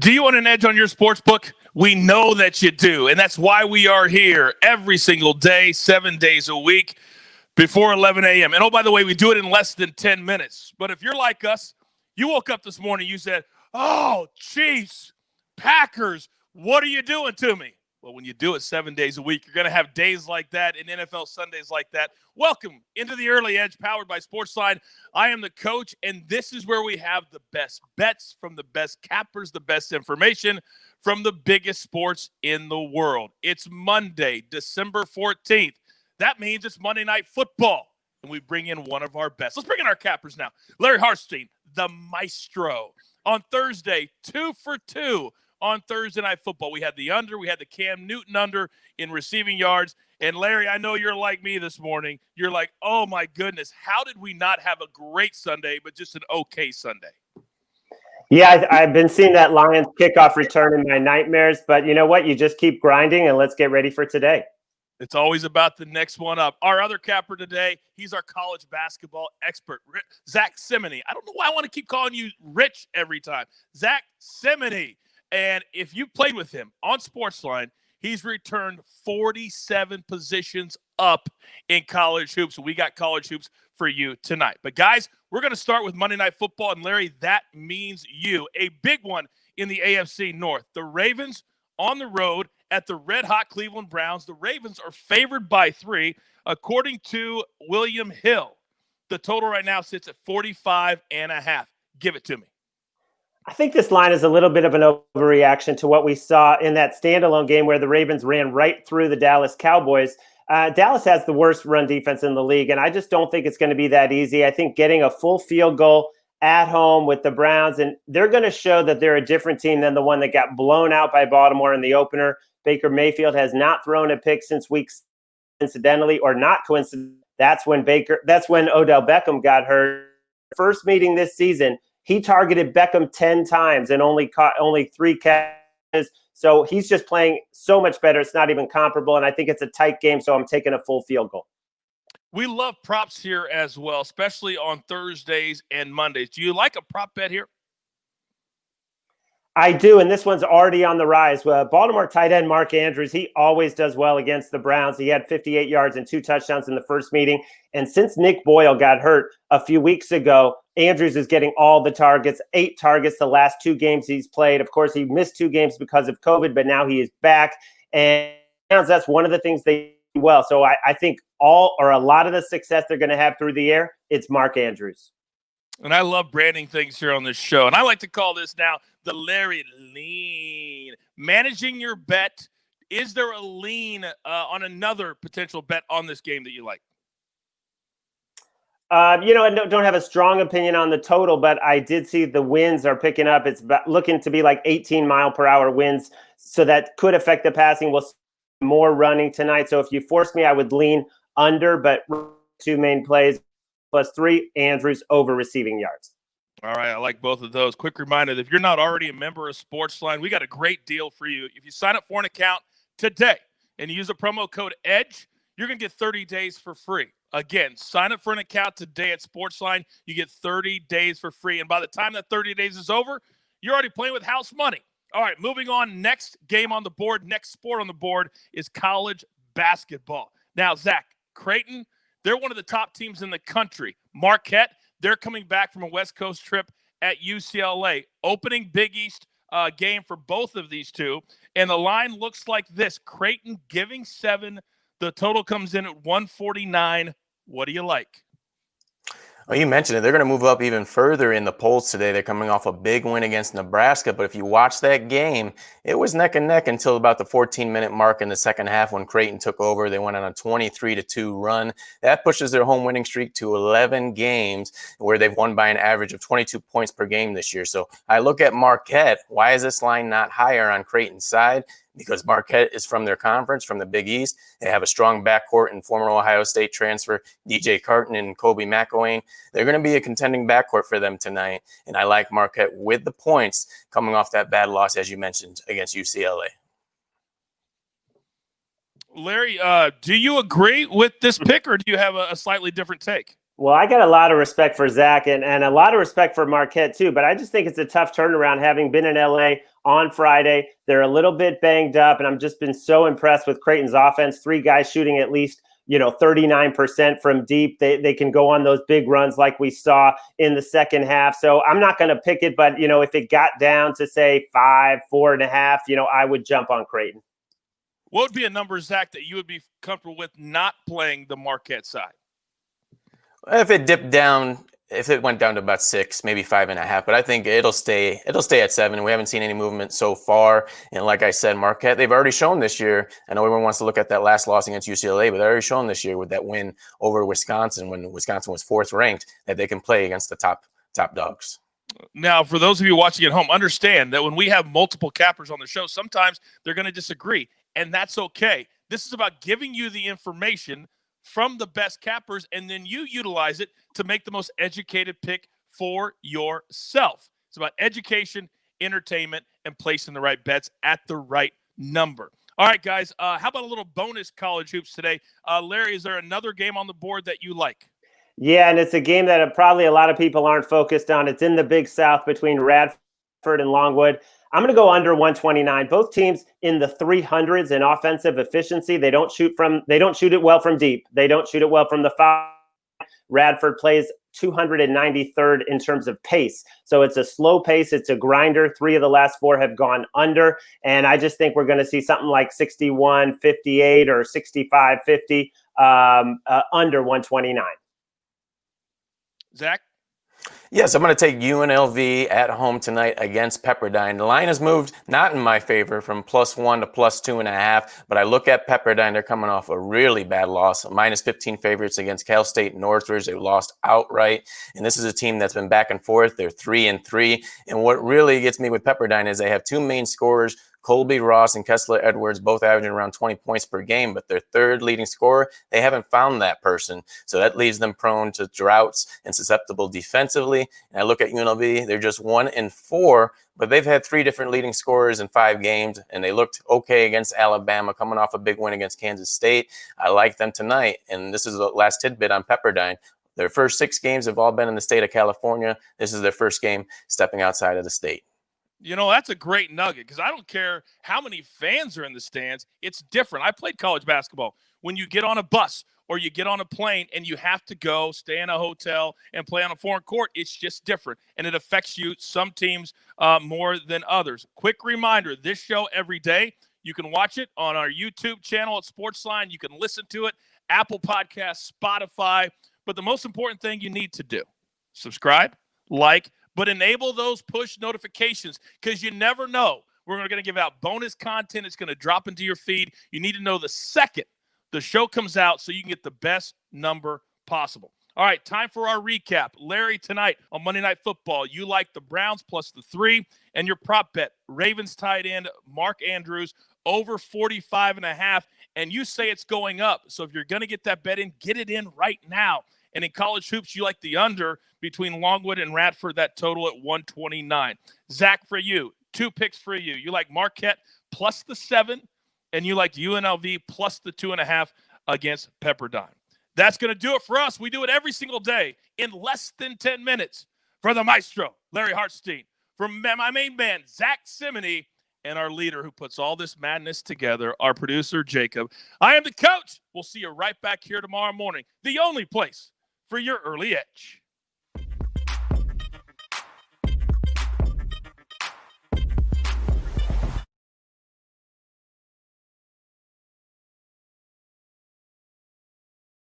Do you want an edge on your sports book? We know that you do, and that's why we are here every single day, 7 days a week, before 11 a.m. And, oh, by the way, we do it in less than 10 minutes. But if you're like us, you woke up this morning, you said, oh, Chiefs, Packers, what are you doing to me? Well, when you do it 7 days a week, you're going to have days like that and NFL Sundays like that. Welcome into the Early Edge, powered by SportsLine. I am the coach, and this is where we have the best bets from the best cappers, the best information from the biggest sports in the world. It's Monday, December 14th. That means it's Monday Night Football, and we bring in one of our best. Let's bring in our cappers now. Larry Hartstein, the maestro. On Thursday, 2 for 2. On Thursday Night Football, we had the under. We had the Cam Newton under in receiving yards. And, Larry, I know you're like me this morning. You're like, oh, my goodness, how did we not have a great Sunday but just an okay Sunday? Yeah, I've been seeing that Lions kickoff return in my nightmares. But you know what? You just keep grinding, and let's get ready for today. It's always about the next one up. Our other capper today, he's our college basketball expert, Zack Cimini. I don't know why I want to keep calling you Rich every time. Zack Cimini. And if you played with him on SportsLine, he's returned 47 positions up in college hoops. We got college hoops for you tonight. But, guys, we're going to start with Monday Night Football. And, Larry, that means you. A big one in the AFC North. The Ravens on the road at the red-hot Cleveland Browns. The Ravens are favored by 3. According to William Hill, the total right now sits at 45.5. Give it to me. I think this line is a little bit of an overreaction to what we saw in that standalone game where the Ravens ran right through the Dallas Cowboys. Dallas has the worst run defense in the league, and I just don't think it's going to be that easy. I think getting a full field goal at home with the Browns, and they're going to show that they're a different team than the one that got blown out by Baltimore in the opener. Baker Mayfield has not thrown a pick since week, incidentally, or not coincidentally. That's when Odell Beckham got hurt. First meeting this season, he targeted Beckham 10 times and only caught 3 catches. So he's just playing so much better. It's not even comparable. And I think it's a tight game. So I'm taking a full field goal. We love props here as well, especially on Thursdays and Mondays. Do you like a prop bet here? I do, and this one's already on the rise. Baltimore tight end Mark Andrews, he always does well against the Browns. He had 58 yards and 2 touchdowns in the first meeting. And since Nick Boyle got hurt a few weeks ago, Andrews is getting all the targets, 8 targets the last 2 games he's played. Of course, he missed 2 games because of COVID, but now he is back. And that's one of the things they do well. So I think a lot of the success they're going to have through the air, it's Mark Andrews. And I love branding things here on this show. And I like to call this now the Larry Lean. Managing your bet. Is there a lean on another potential bet on this game that you like? I don't have a strong opinion on the total, but I did see the winds are picking up. It's looking to be like 18-mile-per-hour winds, so that could affect the passing. We'll see more running tonight. So if you force me, I would lean under, but 2 main plays. +3, Andrews over receiving yards. All right, I like both of those. Quick reminder, if you're not already a member of SportsLine, we got a great deal for you. If you sign up for an account today and you use the promo code EDGE, you're going to get 30 days for free. Again, sign up for an account today at SportsLine. You get 30 days for free. And by the time that 30 days is over, you're already playing with house money. All right, moving on. Next game on the board, next sport on the board is college basketball. Now, Zack, Creighton, they're one of the top teams in the country. Marquette, they're coming back from a West Coast trip at UCLA. Opening Big East game for both of these two. And the line looks like this. Creighton giving 7. The total comes in at 149. What do you like? Well, you mentioned it. They're going to move up even further in the polls today. They're coming off a big win against Nebraska. But if you watch that game, it was neck and neck until about the 14-minute mark in the second half when Creighton took over. They went on a 23-2 run. That pushes their home winning streak to 11 games, where they've won by an average of 22 points per game this year. So I look at Marquette. Why is this line not higher on Creighton's side? Because Marquette is from their conference, from the Big East. They have a strong backcourt in former Ohio State transfer DJ Carton and Kobe McElwain. They're going to be a contending backcourt for them tonight. And I like Marquette with the points coming off that bad loss, as you mentioned, against UCLA. Larry, do you agree with this pick, or do you have a slightly different take? Well, I got a lot of respect for Zack and a lot of respect for Marquette too, but I just think it's a tough turnaround having been in LA on Friday. They're a little bit banged up, and I've just been so impressed with Creighton's offense. 3 guys shooting at least 39% from deep. They can go on those big runs like we saw in the second half. So I'm not going to pick it, but if it got down to say 5, 4.5, I would jump on Creighton. What would be a number, Zach, that you would be comfortable with not playing the Marquette side? If it went down to about 6, maybe 5.5, but I think it'll stay at 7. We haven't seen any movement so far. And like I said, Marquette, they've already shown this year. I know everyone wants to look at that last loss against UCLA, but they've already shown this year with that win over Wisconsin when Wisconsin was 4th ranked that they can play against the top dogs. Now, for those of you watching at home, understand that when we have multiple cappers on the show, sometimes they're going to disagree, and that's okay. This is about giving you the information from the best cappers, and then you utilize it to make the most educated pick for yourself. It's about education, entertainment, and placing the right bets at the right number. All right, guys, how about a little bonus college hoops today? Larry, is there another game on the board that you like? Yeah, and it's a game that probably a lot of people aren't focused on. It's in the Big South between Radford and Longwood. I'm going to go under 129. Both teams in the 300s in offensive efficiency. They don't shoot it well from deep. They don't shoot it well from the foul. Radford plays 293rd in terms of pace. So it's a slow pace. It's a grinder. 3 of the last 4 have gone under. And I just think we're going to see something like 61-58 or 65-50 under 129. Zach? Yes, I'm going to take UNLV at home tonight against Pepperdine. The line has moved not in my favor from +1 to +2.5, but I look at Pepperdine. They're coming off a really bad loss, -15 favorites against Cal State Northridge. They lost outright, and this is a team that's been back and forth. They're 3-3, and what really gets me with Pepperdine is they have 2 main scorers, Colby Ross and Kessler Edwards, both averaging around 20 points per game, but their 3rd leading scorer, they haven't found that person. So that leaves them prone to droughts and susceptible defensively. And I look at UNLV, they're just 1-4, but they've had 3 different leading scorers in 5 games, and they looked okay against Alabama, coming off a big win against Kansas State. I like them tonight, and this is the last tidbit on Pepperdine. Their first 6 games have all been in the state of California. This is their first game stepping outside of the state. That's a great nugget because I don't care how many fans are in the stands. It's different. I played college basketball. When you get on a bus or you get on a plane and you have to go stay in a hotel and play on a foreign court, it's just different. And it affects you, some teams more than others. Quick reminder, this show every day, you can watch it on our YouTube channel at SportsLine. You can listen to it, Apple Podcasts, Spotify. But the most important thing you need to do, subscribe, like, but enable those push notifications because you never know. We're going to give out bonus content. It's going to drop into your feed. You need to know the second the show comes out so you can get the best number possible. All right, time for our recap. Larry, tonight on Monday Night Football, you like the Browns plus the 3, and your prop bet, Ravens tight end Mark Andrews over 45.5, and you say it's going up. So if you're going to get that bet in, get it in right now. And in college hoops, you like the under between Longwood and Radford, that total at 129. Zach, for you, 2 picks for you. You like Marquette plus the 7, and you like UNLV plus the 2.5 against Pepperdine. That's going to do it for us. We do it every single day in less than 10 minutes. For the maestro, Larry Hartstein, from my main man, Zack Cimini, and our leader who puts all this madness together, our producer, Jacob. I am the coach. We'll see you right back here tomorrow morning, the only place for your early edge.